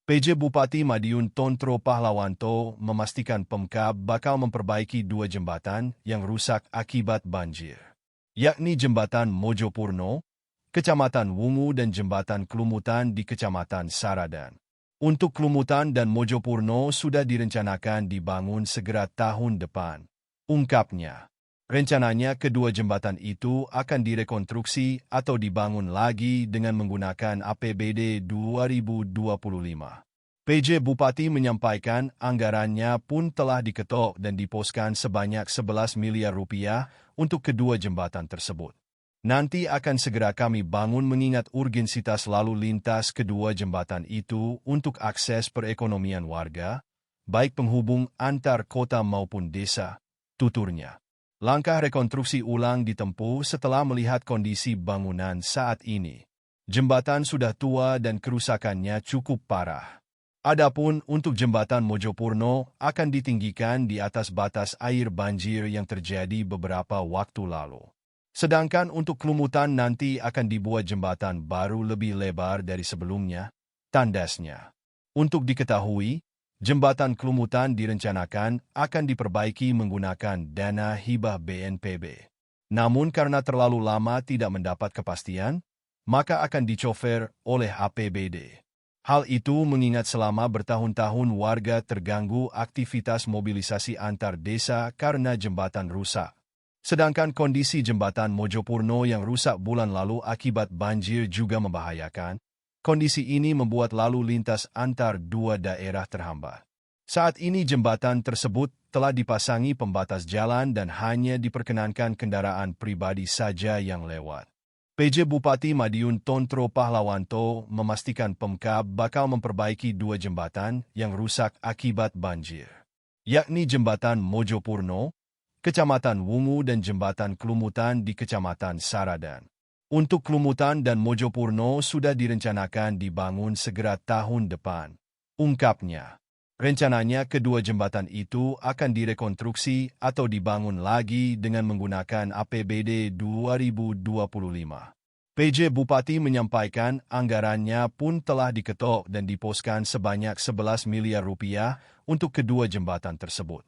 PJ Bupati Madiun Tontro Pahlawanto memastikan Pemkab bakal memperbaiki dua jembatan yang rusak akibat banjir, yakni Jembatan Mojopurno, Kecamatan Wungu dan Jembatan Kelumutan di Kecamatan Saradan. Untuk Kelumutan dan Mojopurno sudah direncanakan dibangun segera tahun depan, ungkapnya. Rencananya kedua jembatan itu akan direkonstruksi atau dibangun lagi dengan menggunakan APBD 2025. PJ Bupati menyampaikan anggarannya pun telah diketok dan diposkan sebanyak 11 miliar rupiah untuk kedua jembatan tersebut. Nanti akan segera kami bangun mengingat urgensitas lalu lintas kedua jembatan itu untuk akses perekonomian warga, baik penghubung antar kota maupun desa, tuturnya. Langkah rekonstruksi ulang ditempuh setelah melihat kondisi bangunan saat ini. Jembatan sudah tua dan kerusakannya cukup parah. Adapun untuk Jembatan Mojopurno akan ditinggikan di atas batas air banjir yang terjadi beberapa waktu lalu. Sedangkan untuk Kelumutan nanti akan dibuat jembatan baru lebih lebar dari sebelumnya, tandasnya. Untuk diketahui, Jembatan Kelumutan direncanakan akan diperbaiki menggunakan dana hibah BNPB. Namun karena terlalu lama tidak mendapat kepastian, maka akan dicover oleh APBD. Hal itu mengingat selama bertahun-tahun warga terganggu aktivitas mobilisasi antar desa karena jembatan rusak. Sedangkan kondisi Jembatan Mojopurno yang rusak bulan lalu akibat banjir juga membahayakan. Kondisi ini membuat lalu lintas antar dua daerah terhambat. Saat ini jembatan tersebut telah dipasangi pembatas jalan dan hanya diperkenankan kendaraan pribadi saja yang lewat. PJ Bupati Madiun Tontro Pahlawanto memastikan Pemkab bakal memperbaiki dua jembatan yang rusak akibat banjir, yakni Jembatan Mojopurno, Kecamatan Wungu dan Jembatan Kelumutan di Kecamatan Saradan. Untuk Kelumutan dan Mojopurno sudah direncanakan dibangun segera tahun depan, ungkapnya. Rencananya kedua jembatan itu akan direkonstruksi atau dibangun lagi dengan menggunakan APBD 2025. PJ Bupati menyampaikan anggarannya pun telah diketok dan diposkan sebanyak 11 miliar rupiah untuk kedua jembatan tersebut.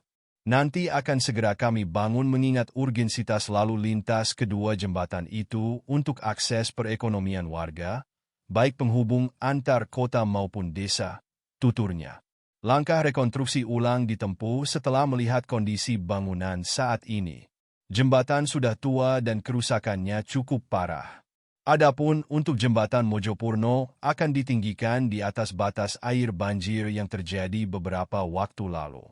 Nanti akan segera kami bangun mengingat urgensitas lalu lintas kedua jembatan itu untuk akses perekonomian warga, baik penghubung antar kota maupun desa, tuturnya. Langkah rekonstruksi ulang ditempuh setelah melihat kondisi bangunan saat ini. Jembatan sudah tua dan kerusakannya cukup parah. Adapun untuk Jembatan Mojopurno akan ditinggikan di atas batas air banjir yang terjadi beberapa waktu lalu.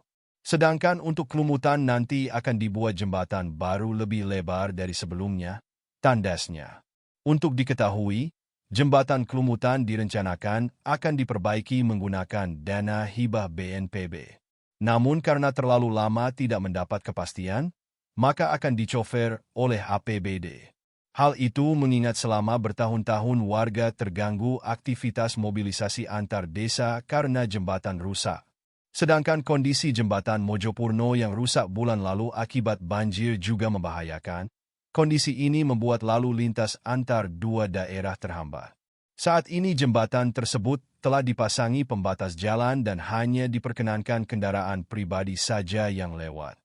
Sedangkan untuk Kelumutan nanti akan dibuat jembatan baru lebih lebar dari sebelumnya, tandasnya. Untuk diketahui, Jembatan Kelumutan direncanakan akan diperbaiki menggunakan dana hibah BNPB. Namun karena terlalu lama tidak mendapat kepastian, maka akan dicover oleh APBD. Hal itu mengingat selama bertahun-tahun warga terganggu aktivitas mobilisasi antar desa karena jembatan rusak. Sedangkan kondisi Jembatan Mojopurno yang rusak bulan lalu akibat banjir juga membahayakan. Kondisi ini membuat lalu lintas antar dua daerah terhambat. Saat ini jembatan tersebut telah dipasangi pembatas jalan dan hanya diperkenankan kendaraan pribadi saja yang lewat.